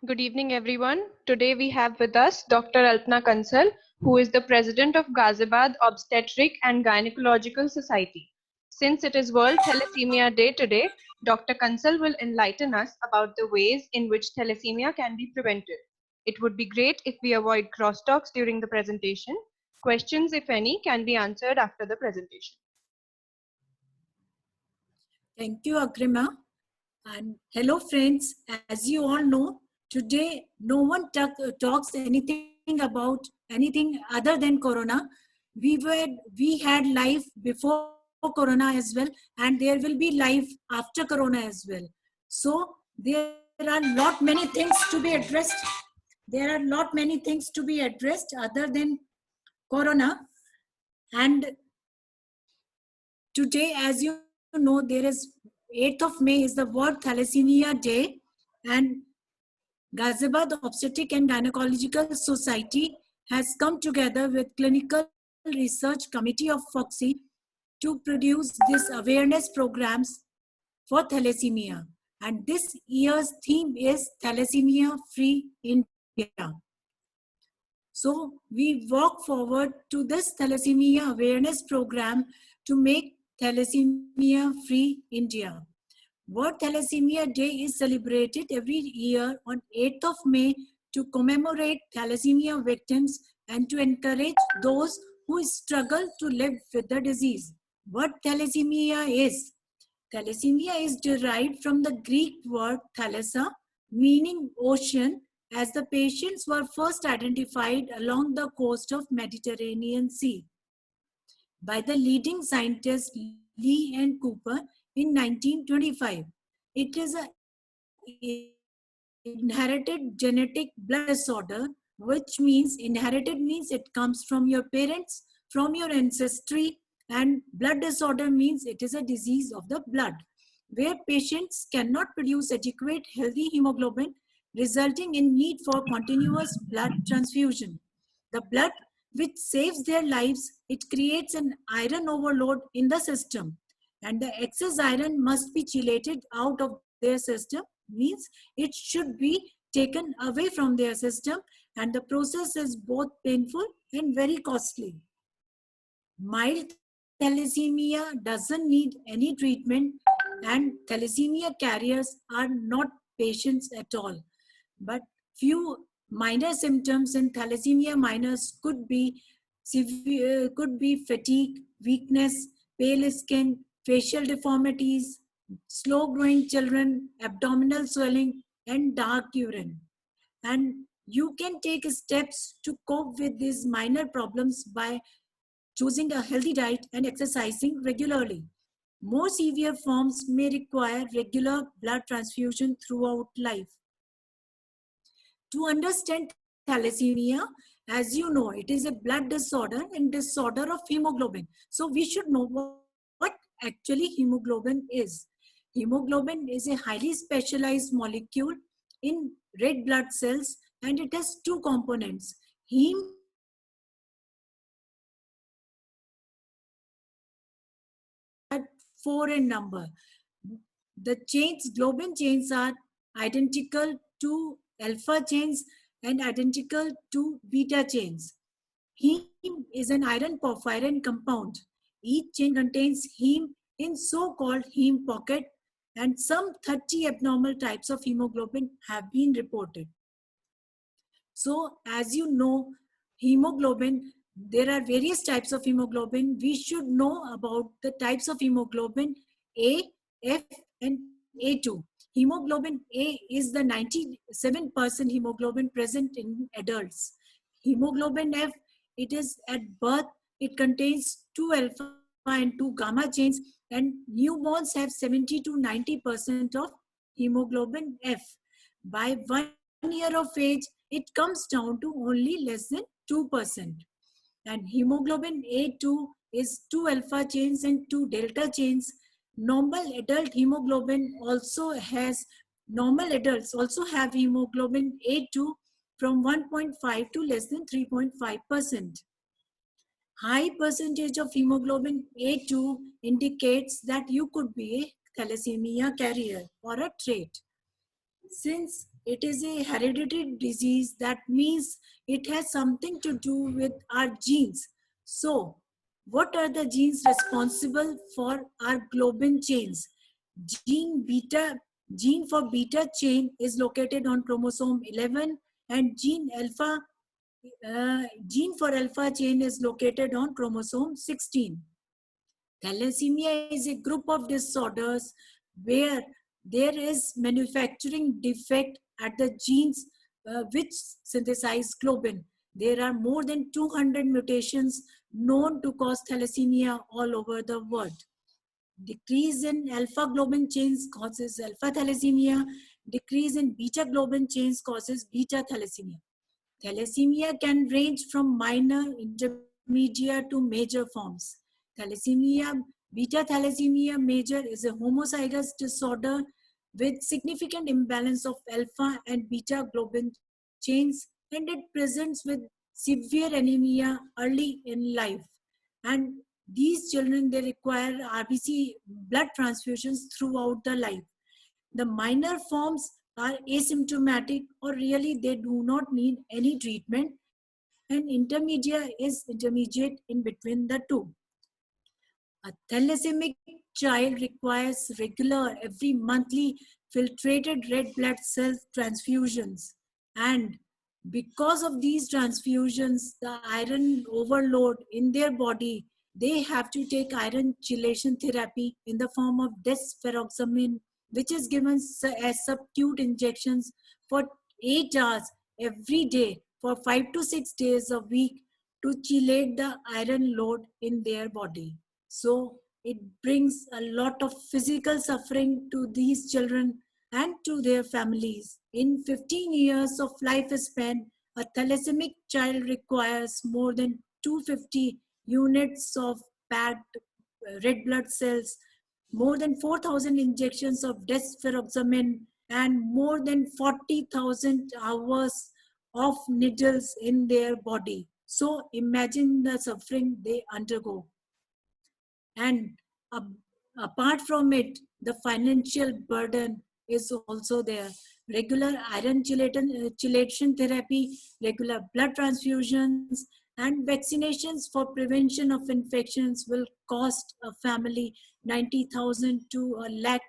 Good evening, everyone. Today we have with us Dr. Alpna Kansal, who is the president of Ghaziabad Obstetric and Gynecological Society. Since it is World Thalassemia Day today, Dr. Kansal will enlighten us about the ways in which thalassemia can be prevented. It would be great if we avoid crosstalks during the presentation. Questions, if any, can be answered after the presentation. Thank you, Agrima. And hello, friends. As you all know, today no one talks anything about anything other than Corona. We had life before Corona as well, and there will be life after Corona as well. So there are not many things to be addressed. There are not many things to be addressed other than Corona. And today, as you know, there is 8th of May is the World Thalassemia Day, and Ghaziabad Obstetric and Gynecological Society has come together with Clinical Research Committee of FOGSI to produce this awareness programs for thalassemia. And this year's theme is Thalassemia Free India. So we walk forward to this thalassemia awareness program to make Thalassemia Free India. World Thalassemia Day is celebrated every year on 8th of May to commemorate thalassemia victims and to encourage those who struggle to live with the disease. What thalassemia is? Thalassemia is derived from the Greek word thalassa, meaning ocean, as the patients were first identified along the coast of Mediterranean Sea by the leading scientists Lee and Cooper in 1925. It is an inherited genetic blood disorder, which means inherited means it comes from your parents, from your ancestry, and blood disorder means it is a disease of the blood, where patients cannot produce adequate healthy hemoglobin, resulting in need for continuous blood transfusion. The blood which saves their lives, it creates an iron overload in the system, and the excess iron must be chelated out of their system, means it should be taken away from their system, and the process is both painful and very costly. Mild thalassemia doesn't need any treatment, and thalassemia carriers are not patients at all. But few minor symptoms in thalassemia minors could be severe, could be fatigue, weakness, pale skin, facial deformities, slow growing children, abdominal swelling, and dark urine. And you can take steps to cope with these minor problems by choosing a healthy diet and exercising regularly. More severe forms may require regular blood transfusion throughout life. To understand thalassemia, as you know, it is a blood disorder and disorder of hemoglobin. So we should know what actually hemoglobin is. Hemoglobin is a highly specialized molecule in red blood cells, and it has two components. Heme are 4 in number. The chains, globin chains, are identical to alpha chains and identical to beta chains. Heme is an iron porphyrin compound. Each chain contains heme in so-called heme pocket, and some 30 abnormal types of hemoglobin have been reported. So as you know, hemoglobin, there are various types of hemoglobin. We should know about the types of hemoglobin A, F, and A2. Hemoglobin A is the 97% hemoglobin present in adults. Hemoglobin F, it is at birth, it contains 2 alpha and 2 gamma chains, and newborns have 70 to 90% of hemoglobin F. By 1 year of age, it comes down to only less than 2%. And hemoglobin A2 is 2 alpha chains and 2 delta chains. Normal adult hemoglobin also has, normal adults also have hemoglobin A2 from 1.5 to less than 3.5%. High percentage of hemoglobin A2 indicates that you could be a thalassemia carrier or a trait. Since it is a hereditary disease. That means it has something to do with our genes. So, what are the genes responsible for our globin chains? Gene beta, gene for beta chain is located on chromosome 11, and gene for alpha chain is located on chromosome 16. Thalassemia is a group of disorders where there is manufacturing defect at the genes which synthesize globin. There are more than 200 mutations known to cause thalassemia all over the world. Decrease in alpha globin chains causes alpha thalassemia. Decrease in beta globin chains causes beta thalassemia. Thalassemia can range from minor, intermediate to major forms. Thalassemia, beta thalassemia major is a homozygous disorder with significant imbalance of alpha and beta globin chains, and it presents with severe anemia early in life. And these children, they require RBC blood transfusions throughout the life. The minor forms are asymptomatic or really they do not need any treatment, and intermediate is intermediate in between the two. A thalassemia child requires regular, every monthly filtrated red blood cell transfusions, and because of these transfusions, the iron overload in their body, they have to take iron chelation therapy in the form of desferoxamine, which is given as subcutaneous injections for 8 hours every day for 5 to 6 days a week to chelate the iron load in their body. So it brings a lot of physical suffering to these children and to their families. In 15 years of lifespan, a thalassemia child requires more than 250 units of packed red blood cells, more than 4,000 injections of desferoxamine, and more than 40,000 hours of needles in their body. So imagine the suffering they undergo. And apart from it, the financial burden is also there. Regular iron chelation therapy, regular blood transfusions, and vaccinations for prevention of infections will cost a family 90,000 to a lakh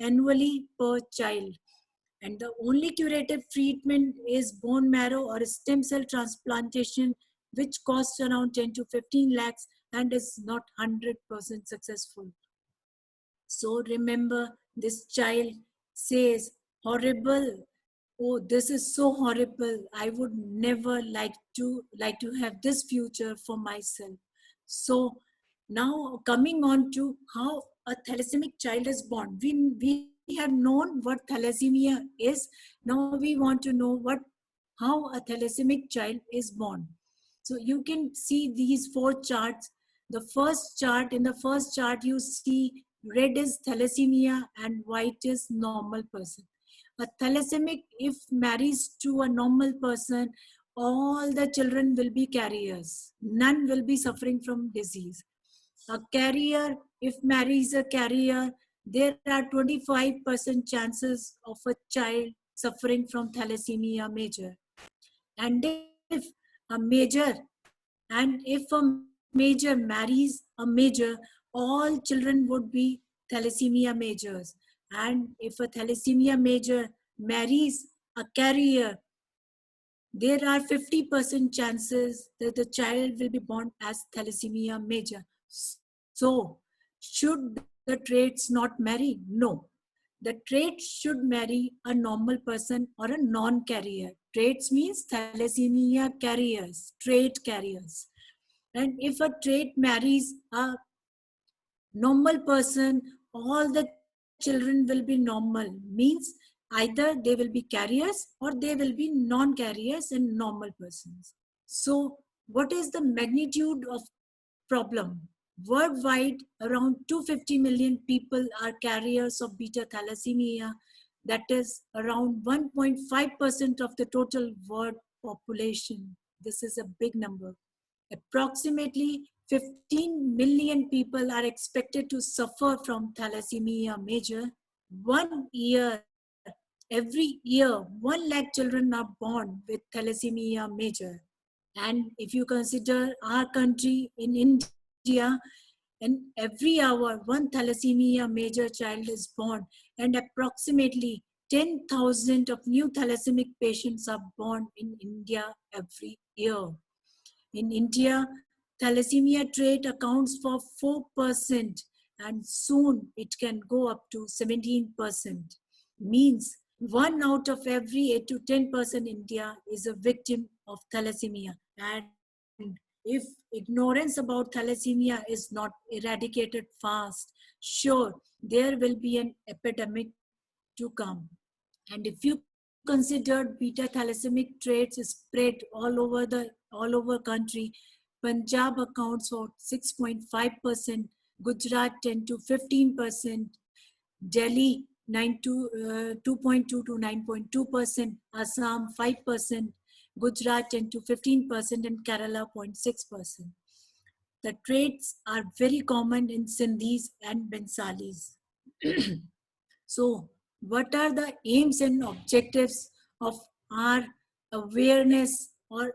annually per child. And the only curative treatment is bone marrow or stem cell transplantation, which costs around 10 to 15 lakhs and is not 100% successful. So remember, this child says, horrible, oh, this is so horrible. I would never like to have this future for myself. So now coming on to how a thalassemic child is born. We have known what thalassemia is. Now we want to know how a thalassemic child is born. So you can see these 4 charts. The first chart, in the first chart, you see red is thalassemia and white is normal person. A thalassemic, if marries to a normal person, all the children will be carriers. None will be suffering from disease. A carrier, if marries a carrier, there are 25% chances of a child suffering from thalassemia major. And if a major, and if a major marries a major, all children would be thalassemia majors. And if a thalassemia major marries a carrier, there are 50% chances that the child will be born as thalassemia major. So, should the traits not marry? No. The traits should marry a normal person or a non-carrier. Traits means thalassemia carriers, trait carriers. And if a trait marries a normal person, all the children will be normal. Means either they will be carriers or they will be non-carriers and normal persons. So what is the magnitude of problem? Worldwide, around 250 million people are carriers of beta thalassemia. That is around 1.5% of the total world population. This is a big number. Approximately 15 million people are expected to suffer from thalassemia major 1 year every year 1 lakh children are born with thalassemia major. And if you consider our country in India, and every hour one thalassemia major child is born, and approximately 10,000 of new thalassemic patients are born in India every year. In India, thalassemia trait accounts for 4%, and soon it can go up to 17%. Means 1 out of every 8 to 10% in India is a victim of thalassemia. And if ignorance about thalassemia is not eradicated fast, sure, there will be an epidemic to come. And if you consider beta thalassemia traits spread all over country, Punjab accounts for 6.5%, Gujarat 10 to 15%, Delhi 2.2 to 9.2%, Assam 5%, Gujarat 10 to 15%, and Kerala 0.6%. The traits are very common in Sindhis and Bensalis. So, what are the aims and objectives of our awareness, or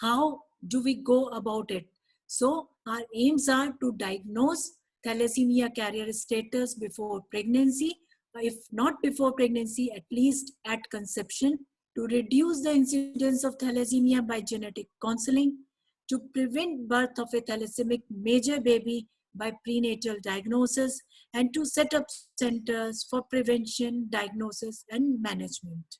how do we go about it? So, our aims are to diagnose thalassemia carrier status before pregnancy, if not before pregnancy, at least at conception, to reduce the incidence of thalassemia by genetic counseling, to prevent birth of a thalassemic major baby by prenatal diagnosis, and to set up centers for prevention, diagnosis, and management.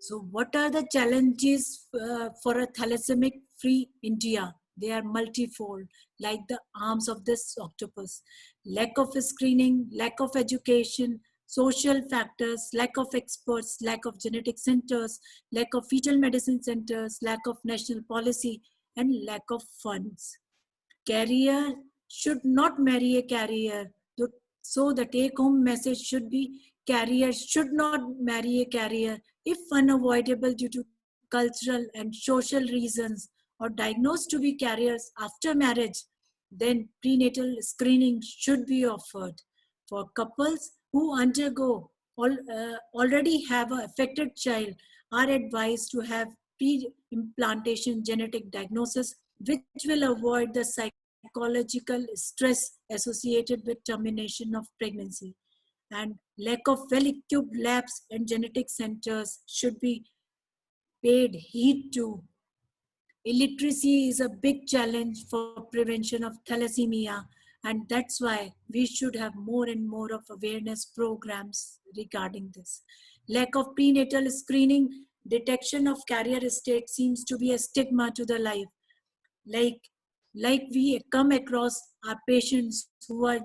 So, what are the challenges for a thalassemia free India? They are multifold, like the arms of this octopus. Lack of screening, lack of education, social factors, lack of experts, lack of genetic centers, lack of fetal medicine centers, lack of national policy, and lack of funds. Carrier should not marry a carrier. So the take home message should be, carrier should not marry a carrier if unavoidable due to cultural and social reasons, or diagnosed to be carriers after marriage, then prenatal screening should be offered. For couples who undergo already have an affected child, are advised to have pre-implantation genetic diagnosis, which will avoid the psychological stress associated with termination of pregnancy. And lack of well-equipped labs and genetic centers should be paid heed to. Illiteracy is a big challenge for prevention of thalassemia, and that's why we should have more and more of awareness programs regarding this. Lack of prenatal screening, detection of carrier state seems to be a stigma to the life. Like, like we come across our patients who are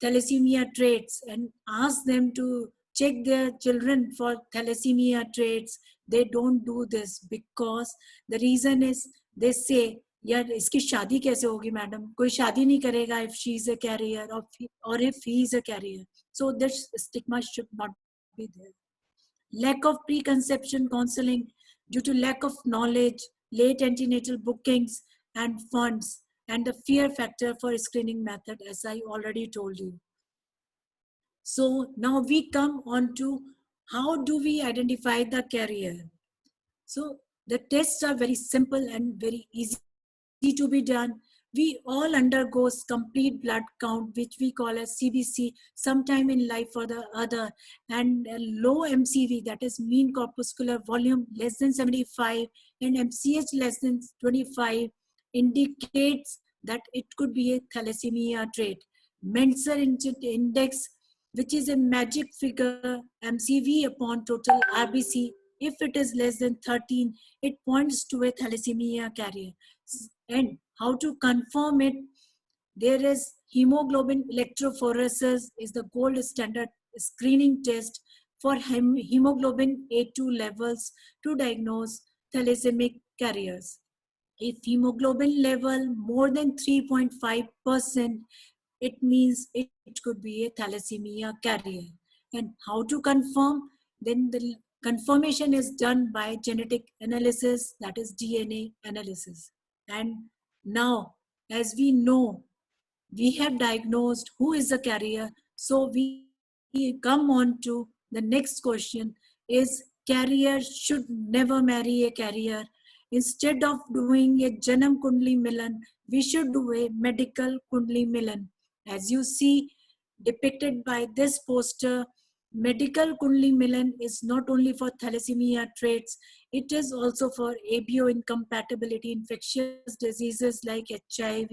thalassemia traits and ask them to check their children for thalassemia traits. They don't do this because the reason is they say, यार इसकी शादी कैसे होगी madam, कोई शादी नहीं करेगा if she is a carrier or if he is a carrier. So this stigma should not be there. Lack of preconception counseling due to lack of knowledge, late antenatal bookings and funds, and the fear factor for screening method, as I already told you. So now we come on to how do we identify the carrier. So the tests are very simple and very easy to be done. We all undergo complete blood count, which we call as CBC, sometime in life or the other, and a low MCV, that is mean corpuscular volume, less than 75, and MCH less than 25, indicates that it could be a thalassemia trait. Menser index, which is a magic figure, MCV upon total RBC. If it is less than 13, it points to a thalassemia carrier. And how to confirm it? There is hemoglobin electrophoresis is the gold standard screening test for hemoglobin A2 levels to diagnose thalassemic carriers. If hemoglobin level more than 3.5%, it means it could be a thalassemia carrier. And how to confirm? Then the confirmation is done by genetic analysis, that is DNA analysis. And now, as we know, we have diagnosed who is the carrier, so we come on to The next question is carrier should never marry a carrier. Instead of doing a Janam Kundli Milan, we should do a medical Kundli Milan. As you see depicted by this poster, medical Kundli Milan is not only for thalassemia traits, it is also for ABO incompatibility, infectious diseases like HIV,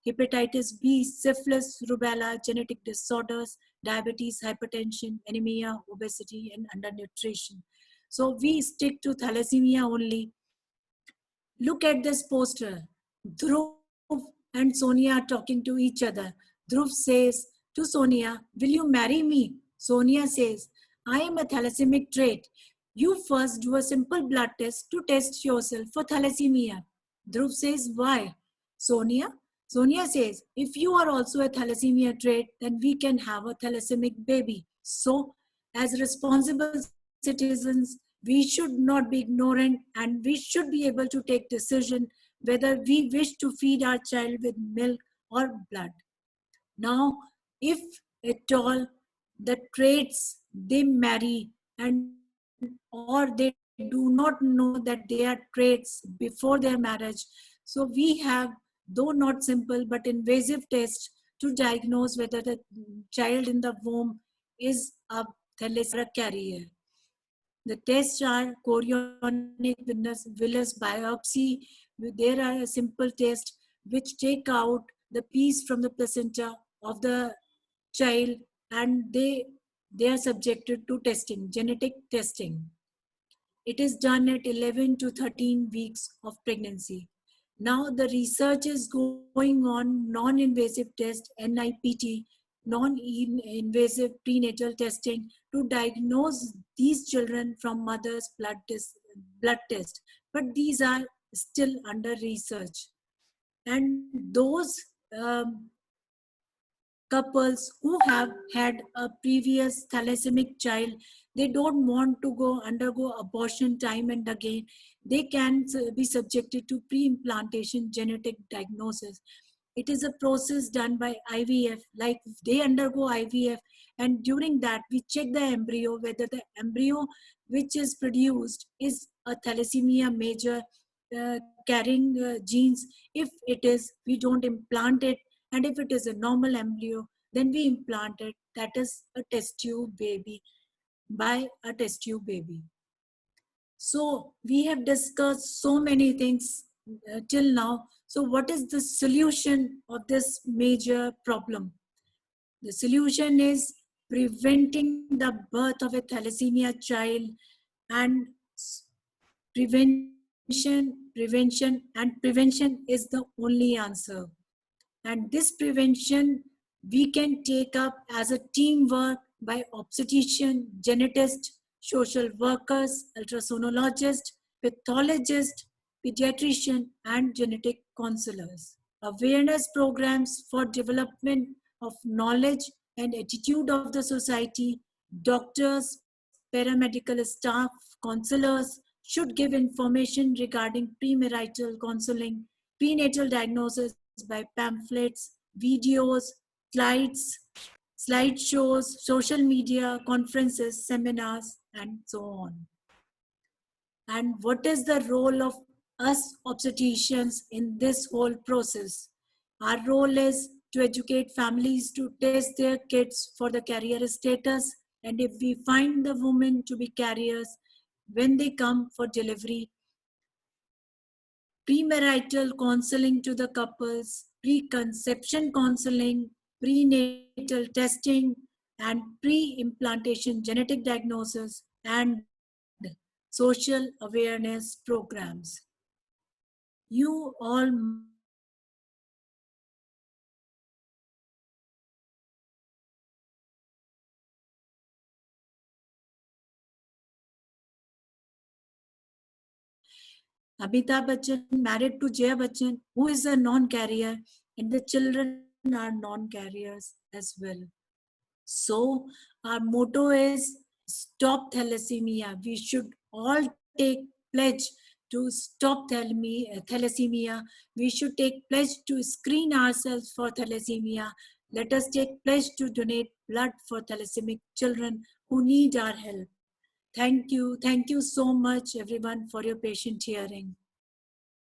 hepatitis B, syphilis, rubella, genetic disorders, diabetes, hypertension, anemia, obesity, and undernutrition. So we stick to thalassemia only. Look at this poster. Dhruv and Sonia are talking to each other. Dhruv says to Sonia, "Will you marry me?" Sonia says, "I am a thalassemic trait. You first do a simple blood test to test yourself for thalassemia." Dhruv says, "Why?" Sonia? Sonia says, "If you are also a thalassemia trait, then we can have a thalassemic baby." So, as responsible citizens, we should not be ignorant and we should be able to take decision whether we wish to feed our child with milk or blood. Now, if at all the traits they marry and or they do not know that they are traits before their marriage, so we have, though not simple but invasive tests to diagnose whether the child in the womb is a thalassemia carrier. The tests are chorionic villus biopsy. There are a simple test which take out the piece from the placenta of the child, and they are subjected to testing, genetic testing. It is done at 11 to 13 weeks of pregnancy. Now the research is going on non-invasive test, NIPT, non-invasive prenatal testing to diagnose these children from mother's blood test. But these are still under research. And those um, couples who have had a previous thalassemic child, they don't want to go undergo abortion time and again. They can be subjected to pre-implantation genetic diagnosis. It is a process done by IVF. Like they undergo IVF, and during that we check the embryo whether the embryo which is produced is a thalassemia major carrying genes. If it is, we don't implant it, and if it is a normal embryo, then we implant it. That is a test tube baby, by a test tube baby. So we have discussed so many things till now. So what is the solution of this major problem? The solution is preventing the birth of a thalassemia child, and prevention is the only answer. And this prevention we can take up as a teamwork by obstetrician, genetist, social workers, ultrasonologist, pathologist, pediatrician, and genetic counselors. Awareness programs for development of knowledge and attitude of the society, doctors, paramedical staff, counselors should give information regarding premarital counseling, prenatal diagnosis by pamphlets, videos, slides, slideshows, social media, conferences, seminars, and so on. And what is the role of us obstetricians in this whole process? Our role is to educate families to test their kids for the carrier status, and if we find the women to be carriers when they come for delivery, premarital counseling to the couples, preconception counseling, prenatal testing, and pre-implantation genetic diagnosis, and social awareness programs. You all Amitabh Bachchan married to Jaya Bachchan, who is a non-carrier, and the children are non-carriers as well. So our motto is stop thalassemia. We should all take pledge to stop thalassemia. We should take pledge to screen ourselves for thalassemia. Let us take pledge to donate blood for thalassaemic children who need our help. Thank you. Thank you so much, everyone, for your patient hearing.